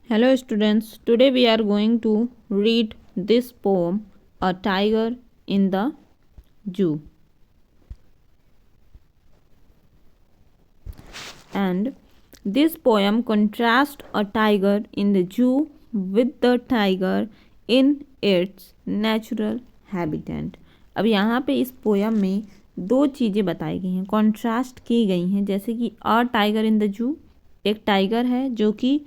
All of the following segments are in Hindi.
Hello students, today we are going to read this poem, A Tiger in the Zoo. And this poem contrasts a tiger in the zoo with the tiger in its natural habitat. अब यहाँ पे इस पोयम में दो चीज़ें बताई गई हैं, कॉन्ट्रास्ट की गई हैं, जैसे कि अ टाइगर इन द जू, एक टाइगर है जो कि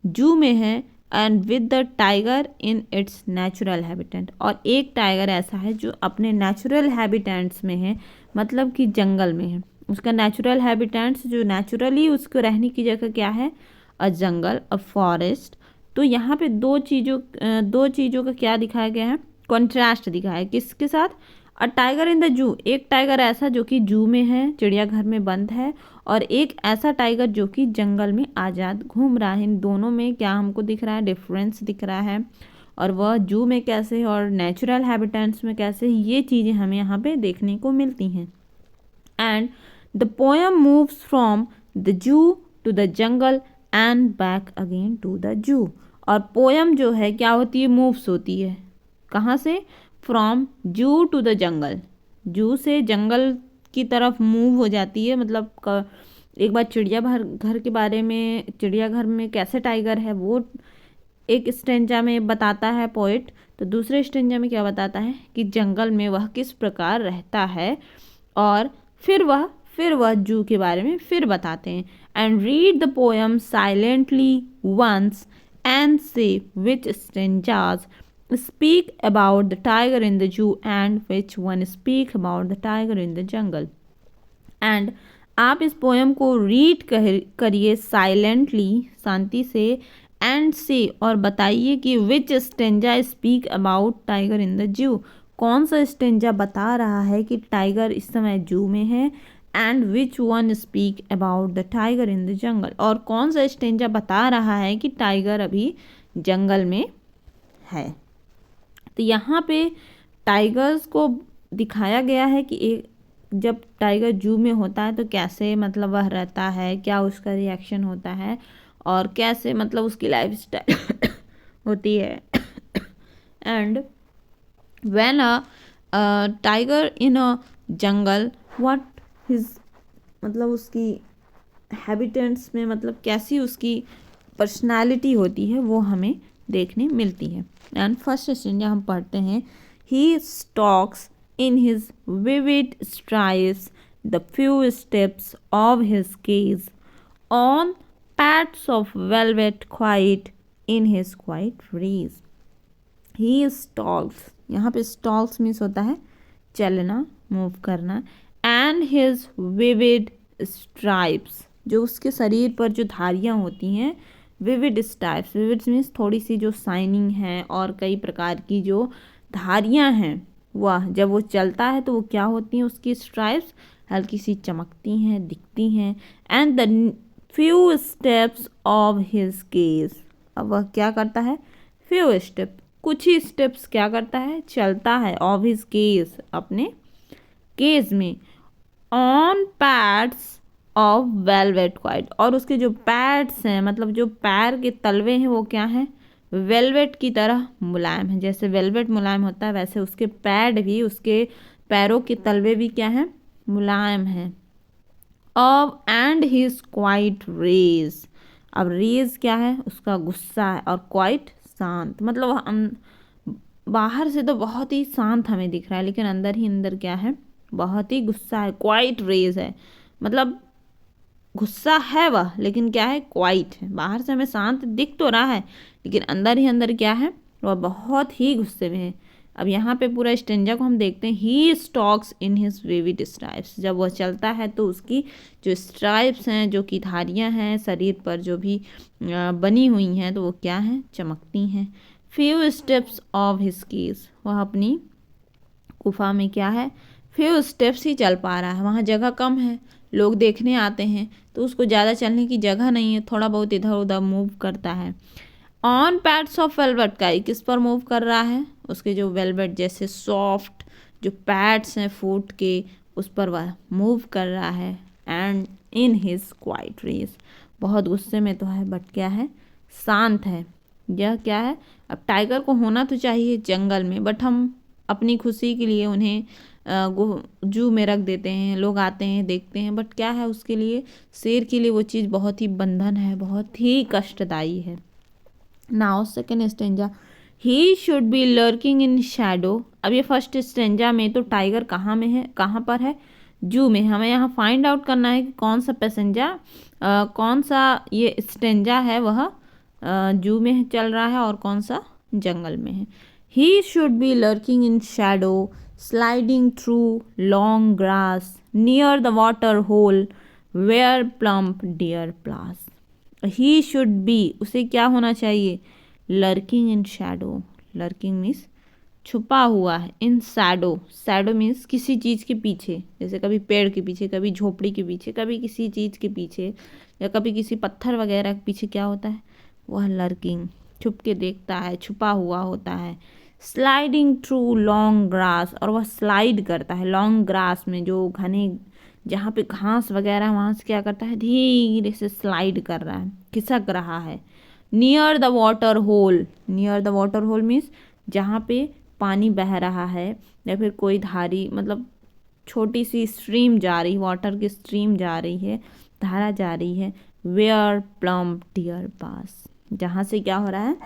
जू में है, and with the tiger in its natural habitat, और एक टाइगर ऐसा है जो अपने नेचुरल हैबिटेट्स में है, मतलब कि जंगल में है। उसका नेचुरल हैबिटेट्स जो नेचुरली उसको रहने की जगह क्या है, अ जंगल, अ फॉरेस्ट। तो यहाँ पे दो चीज़ों का क्या दिखाया गया है, कॉन्ट्रास्ट दिखाया है। किसके साथ, अ टाइगर इन द जू, एक टाइगर ऐसा जो कि जू में है, चिड़ियाघर में बंद है, और एक ऐसा टाइगर जो कि जंगल में आज़ाद घूम रहा है। इन दोनों में क्या हमको दिख रहा है, डिफरेंस दिख रहा है, और वह जू में कैसे और नेचुरल हैबिटेट्स में कैसे, ये चीज़ें हमें यहाँ पे देखने को मिलती हैं। And the poem moves from the zoo to the jungle and back again to the zoo. और पोएम जो है क्या होती है, मूव्स होती है, कहाँ से, फ्रॉम जू टू द जंगल, जू से जंगल की तरफ मूव हो जाती है। मतलब एक बार चिड़ियाघर के बारे में, चिड़ियाघर में कैसे टाइगर है वो एक स्टेंजा में बताता है पोइट, तो दूसरे स्टेंजा में क्या बताता है कि जंगल में वह किस प्रकार रहता है, और फिर वह जू के बारे में फिर बताते हैं। And read the poem silently once and say which stanzas speak about the tiger in the zoo and which one speak about the tiger in the jungle. And आप इस पोएम को रीड करिए साइलेंटली, शांति से, एंड से, और बताइए कि which stanza speak about tiger in the zoo, कौन सा स्टेंजा बता रहा है कि टाइगर इस समय जू में है, and which one speak about the tiger in the jungle, और कौन सा स्टेंजा बता रहा है कि टाइगर अभी जंगल में है। तो यहाँ पे टाइगर्स को दिखाया गया है कि एक जब टाइगर जू में होता है तो कैसे मतलब वह रहता है, क्या उसका रिएक्शन होता है, और कैसे मतलब उसकी लाइफ स्टाइल होती है। And when a tiger in a jungle, what his, मतलब उसकी हैबिटेट्स में मतलब कैसी उसकी पर्सनालिटी होती है वो हमें देखने मिलती है। एंड फर्स्ट स्टेंजा हम पढ़ते हैं, he stalks in his vivid stripes the few steps of his cage on pads of velvet quiet in his quiet rage. He stalks, यहाँ पे स्टॉक्स मीन्स होता है चलना, मूव करना, एंड हिज विविड स्ट्राइप्स, जो उसके शरीर पर जो धारियाँ होती हैं, विविड स्ट्राइप्स, विविड मीन्स थोड़ी सी जो शाइनिंग है, और कई प्रकार की जो धारियाँ हैं, वह जब वो चलता है तो वो क्या होती हैं, उसकी स्ट्राइप्स हल्की सी चमकती हैं, दिखती हैं। And the few steps of his cage, अब वह क्या करता है, फ्यू स्टेप, कुछ ही स्टेप्स क्या करता है, चलता है, ऑफ हिज केज, अपने केज में, on pads of velvet quite, और उसके जो पैड्स हैं, मतलब जो पैर के तलवे हैं, वो क्या हैं, वेलवेट की तरह मुलायम है। जैसे वेलवेट मुलायम होता है वैसे उसके पैड भी, उसके पैरों के तलवे भी क्या हैं, मुलायम हैं। Of and his quiet rage, अब रेज क्या है, उसका गुस्सा है, और क्वाइट शांत, मतलब हम बाहर से तो बहुत ही शांत हमें दिख रहा है, लेकिन अंदर ही अंदर क्या है, बहुत ही गुस्सा है, क्वाइट रेज है, मतलब गुस्सा है वह, लेकिन क्या है, क्वाइट है। बाहर से हमें शांत दिख तो रहा है, लेकिन अंदर ही अंदर क्या है, वह बहुत ही गुस्से में है। अब यहाँ पे पूरा स्टेंजा को हम देखते हैं, he stalks in his vivid stripes, जब वह चलता है तो उसकी जो स्ट्राइप्स हैं, जो कि धारियाँ हैं शरीर पर जो भी बनी हुई हैं, तो वो क्या हैं, चमकती हैं। Few steps of his cage, वह अपनी गुफा में क्या है, फ्यू स्टेप्स ही चल पा रहा है, वहाँ जगह कम है, लोग देखने आते हैं तो उसको ज़्यादा चलने की जगह नहीं है, थोड़ा बहुत इधर उधर मूव करता है। ऑन पैड्स ऑफ वेलवेट का, किस पर मूव कर रहा है, उसके जो वेलवेट जैसे सॉफ्ट जो पैड्स हैं फूट के, उस पर वह मूव कर रहा है। And in his quiet rage, बहुत गुस्से में तो है, बट क्या है, शांत है। यह क्या है, अब टाइगर को होना तो चाहिए जंगल में, बट हम अपनी खुशी के लिए उन्हें जू में रख देते हैं, लोग आते हैं देखते हैं, बट क्या है उसके लिए, शेर के लिए वो चीज़ बहुत ही बंधन है, बहुत ही कष्टदायी है। Now second stanza, he should be lurking in shadow. अब ये फर्स्ट स्टेंजा में तो टाइगर कहाँ में है, कहाँ पर है, जू में। हमें यहाँ फाइंड आउट करना है कि कौन सा पैसेंजा कौन सा ये स्टेंजा है वह जू में चल रहा है और कौन सा जंगल में है। He should be lurking in shadow sliding through long grass near the water hole where plump deer pass. He should be, उसे क्या होना चाहिए, lurking in shadow. Lurking means छुपा हुआ है, इन शैडो, शैडो मीन्स किसी चीज़ के पीछे, जैसे कभी पेड़ के पीछे, कभी झोपड़ी के पीछे, कभी किसी चीज़ के पीछे, या कभी किसी पत्थर वगैरह के पीछे क्या होता है, वह लर्किंग, छुप के देखता है, छुपा हुआ होता है। स्लाइडिंग थ्रू लॉन्ग ग्रास, और वह स्लाइड करता है लॉन्ग ग्रास में, जो घने जहाँ पे घास वगैरह, वहाँ से क्या करता है, धीरे से स्लाइड कर रहा है, खिसक रहा है। Near the water hole, near the water hole means जहाँ पे पानी बह रहा है, या फिर कोई धारी, मतलब छोटी सी स्ट्रीम जा रही, वाटर की स्ट्रीम जा रही है, धारा जा रही है। वेयर प्लम्प डियर पास, जहाँ से क्या हो रहा है,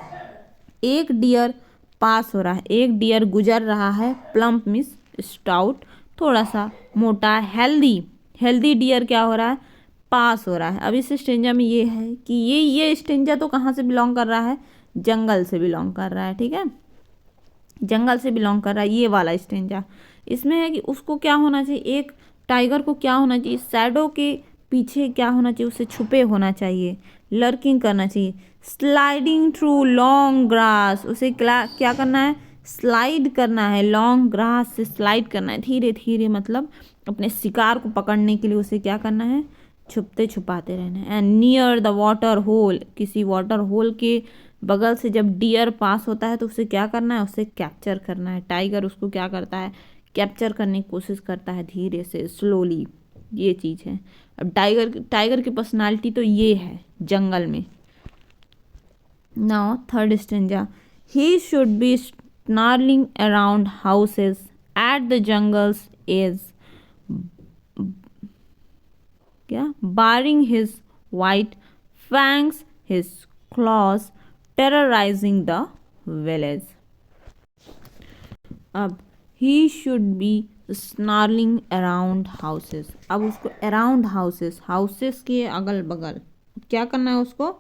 एक डियर पास हो रहा है, एक डियर गुजर रहा है। प्लम्प मीन्स स्टाउट, थोड़ा सा मोटा, हेल्दी, हेल्दी डियर क्या हो रहा है, पास हो रहा है। अब इस स्टेंजा में ये है कि ये स्टेंजा तो कहाँ से बिलोंग कर रहा है, जंगल से बिलोंग कर रहा है, ठीक है, जंगल से बिलोंग कर रहा है ये वाला स्टेंजा। इसमें है कि उसको क्या होना चाहिए, एक टाइगर को क्या होना चाहिए, शैडो के पीछे क्या होना चाहिए, उसे छुपे होना चाहिए, लर्किंग करना चाहिए। स्लाइडिंग थ्रू लॉन्ग ग्रास, उसे क्या करना है, स्लाइड करना है, लॉन्ग ग्रास से स्लाइड करना है, धीरे धीरे, मतलब अपने शिकार को पकड़ने के लिए उसे क्या करना है, छुपते छुपाते रहना है। And near the water hole, किसी वाटर होल के बगल से जब डियर पास होता है तो उसे क्या करना है, उसे कैप्चर करना है। टाइगर उसको क्या करता है, कैप्चर करने की कोशिश करता है, धीरे से, स्लोली, ये चीज़ है। अब टाइगर की पर्सनालिटी तो ये है जंगल में। Now third stanza, he should be snarling around houses at the jungle's edge, क्या, baring his white fangs his claws terrorising the village. अब he should be snarling around houses, अब उसको अराउंड हाउसेस, हाउसेस के अगल बगल क्या करना है उसको,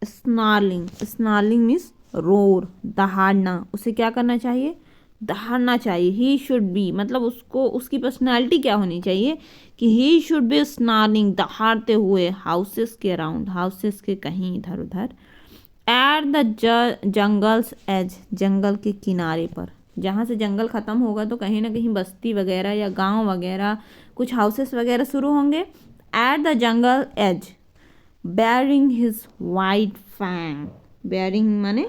स्नार्लिंग, स्नार्लिंग मीन्स रोर, दहाड़ना, उसे क्या करना चाहिए, दहाड़ना चाहिए। ही शुड बी, मतलब उसको, उसकी पर्सनालिटी क्या होनी चाहिए कि ही शुड बी स्नार्लिंग, दहाड़ते हुए, हाउसेस के अराउंड, हाउसेस के कहीं इधर उधर, एट द जंगल्स एज, जंगल के किनारे पर, जहाँ से जंगल ख़त्म होगा तो कहीं ना कहीं बस्ती वगैरह या गांव वगैरह, कुछ हाउसेस वगैरह शुरू होंगे। At the jungle edge, baring his white fang, baring माने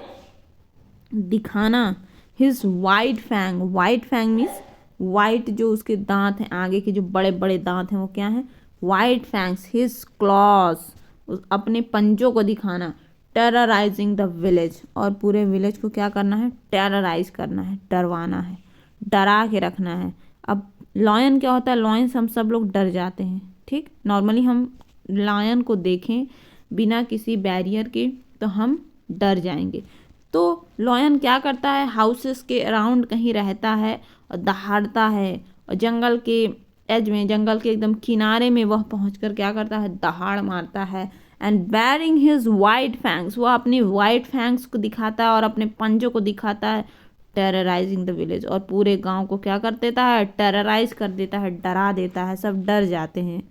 दिखाना, his white fang, white fang means white, जो उसके दांत हैं, आगे के जो बड़े बड़े दांत हैं वो क्या हैं, वाइट फैंग्स। हिज क्लॉज, अपने पंजों को दिखाना। टेरराइजिंग द विलेज, और पूरे विलेज को क्या करना है, टेरराइज करना है, डरवाना है, डरा के रखना है। अब लॉयन क्या होता है, लॉयन से हम सब लोग डर जाते हैं, ठीक, नॉर्मली हम लायन को देखें बिना किसी बैरियर के तो हम डर जाएंगे। तो लॉयन क्या करता है, हाउसेस के अराउंड कहीं रहता है और दहाड़ता है, और जंगल के एज में, जंगल के एकदम किनारे में वह पहुंचकर क्या करता है, दहाड़ मारता है। And bearing his white fangs, वह अपनी वाइट फैंग्स को दिखाता है और अपने पंजों को दिखाता है। टेरराइजिंग द विलेज, और पूरे गांव को क्या कर देता है, टेरराइज कर देता है, डरा देता है, सब डर जाते हैं,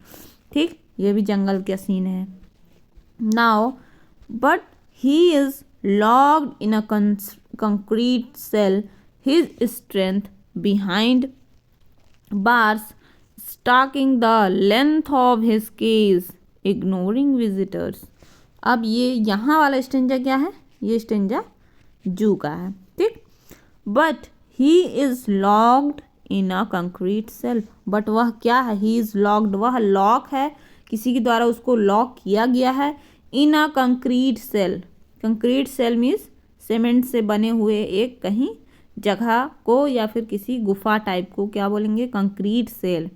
ठीक, ये भी जंगल का सीन है। Now but he is locked in a concrete cell, his strength behind bars stalking the length of his cage, ignoring visitors। अब ये यहाँ वाला स्टेंजा क्या है, ये स्टेंजा जू का है, ठीक। But he is locked in a concrete cell, but वह क्या है, ही इज लॉक्ड, वह लॉक है, किसी के द्वारा उसको लॉक किया गया है। In a concrete cell. Concrete cell means cement से बने हुए एक कहीं जगह को या फिर किसी गुफा टाइप को क्या बोलेंगे, concrete cell.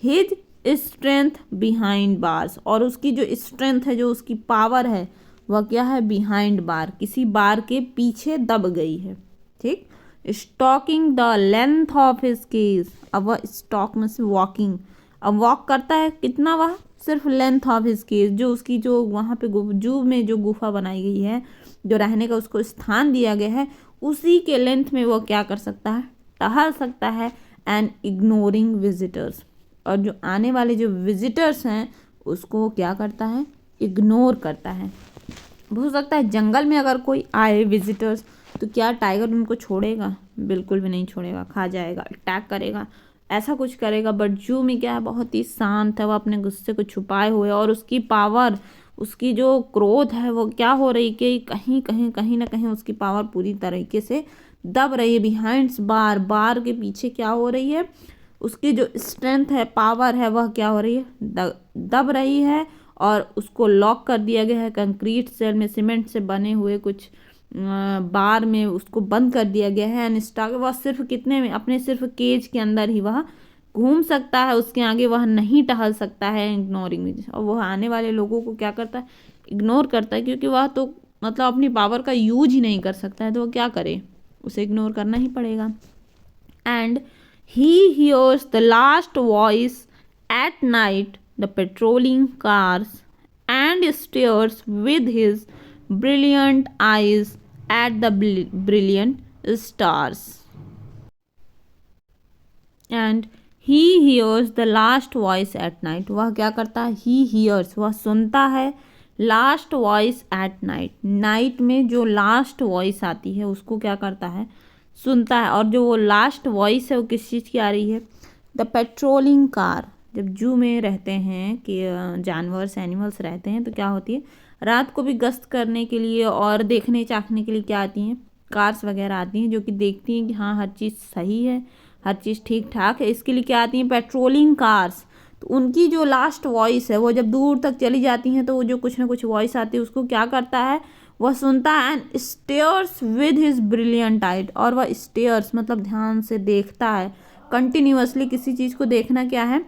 His strength behind bars, और उसकी जो स्ट्रेंथ है, जो उसकी पावर है, वह क्या है, बिहाइंड बार, किसी बार के पीछे दब गई है। ठीक। Stalking the length of his cage, अब वह स्टॉक में से वॉकिंग, अब वॉक करता है कितना, वह सिर्फ लेंथ ऑफ हिज केज, जो उसकी जो वहाँ पे जू में जो गुफा बनाई गई है, जो रहने का उसको स्थान दिया गया है, उसी के लेंथ में वो क्या कर सकता है, टहल सकता है। एंड इग्नोरिंग विजिटर्स, और जो आने वाले जो विजिटर्स हैं उसको क्या करता है, इग्नोर करता है। हो सकता है जंगल में अगर कोई आए विजिटर्स, तो क्या टाइगर उनको छोड़ेगा, बिल्कुल भी नहीं छोड़ेगा, खा जाएगा, अटैक करेगा, ऐसा कुछ करेगा। बट जू में क्या है, बहुत ही शांत है, वो अपने गुस्से को छुपाए हुए, और उसकी पावर, उसकी जो क्रोध है वो क्या हो रही कि कहीं ना कहीं उसकी पावर पूरी तरीके से दब रही है। बिहाइंड बार, बार के पीछे क्या हो रही है, उसकी जो स्ट्रेंथ है, पावर है, वह क्या हो रही है, दब रही है, और उसको लॉक कर दिया गया है कंक्रीट सेल में, सीमेंट से बने हुए कुछ बार में उसको बंद कर दिया गया है। एंड स्टॉक, वह सिर्फ कितने में, अपने सिर्फ केज के अंदर ही वह घूम सकता है, उसके आगे वह नहीं टहल सकता है। इग्नोरिंग, और वह आने वाले लोगों को क्या करता है, इग्नोर करता है, क्योंकि वह तो मतलब अपनी पावर का यूज ही नहीं कर सकता है, तो वह क्या करे, उसे इग्नोर करना ही पड़ेगा। And he hears the last voice at night, the patrolling cars, and stares with his brilliant eyes at the brilliant stars. And he hears the last voice at night, वह क्या करता है, he hears, वह सुनता है, last voice at night, night में जो लास्ट वॉइस आती है उसको क्या करता है, सुनता है। और जो वो लास्ट वॉइस है वो किस चीज़ की आ रही है, द पेट्रोलिंग कार। जब जू में रहते हैं कि जानवर्स, एनिमल्स रहते हैं, तो क्या होती है, रात को भी गश्त करने के लिए और देखने चाखने के लिए क्या आती हैं, कार्स वगैरह आती हैं, जो कि देखती हैं कि हाँ हर चीज़ सही है, हर चीज़ ठीक ठाक है। इसके लिए क्या आती हैं, पेट्रोलिंग कार्स। तो उनकी जो लास्ट वॉइस है, वो जब दूर तक चली जाती हैं, तो वो जो कुछ ना कुछ वॉइस आती है उसको क्या करता है, वह सुनता है। And stares with his brilliant eyes, और वह स्टेयर्स मतलब ध्यान से देखता है, कंटिन्यूअसली किसी चीज़ को देखना क्या है,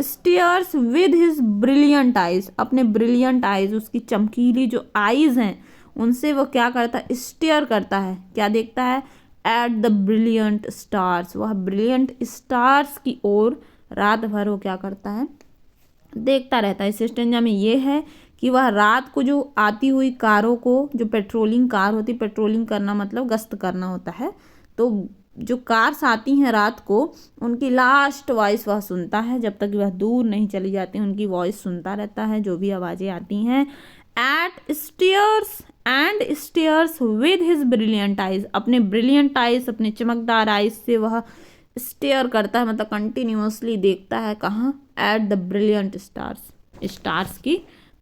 stairs with his brilliant eyes, अपने ब्रिलियंट आइज, उसकी चमकीली जो आइज हैं उनसे वो क्या करता है, स्टेयर करता है, क्या देखता है, एट द ब्रिलियंट स्टार्स, वह ब्रिलियंट स्टार्स की ओर रात भर वो क्या करता है, देखता रहता है। इस स्टेंजा में ये है कि वह रात को जो आती हुई कारों को, जो पेट्रोलिंग कार होती, पेट्रोलिंग करना मतलब गश्त करना होता है, तो जो कार्स आती हैं रात को, उनकी लास्ट वॉइस वह सुनता है, जब तक वह दूर नहीं चली जाती उनकी वॉइस सुनता रहता है, जो भी आवाज़ें आती हैं। At stares and stares with his brilliant eyes, अपने ब्रिलियंट आइज, अपने चमकदार आइज से वह स्टेयर करता है, मतलब कंटिन्यूअसली देखता है, कहाँ, at the brilliant stars, stars की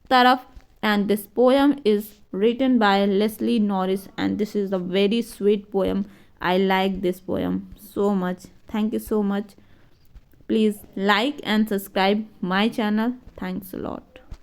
तरफ। And this poem is written by Leslie Norris, and this is a very sweet poem. I like this poem so much. Thank you so much. Please like and subscribe my channel. Thanks a lot.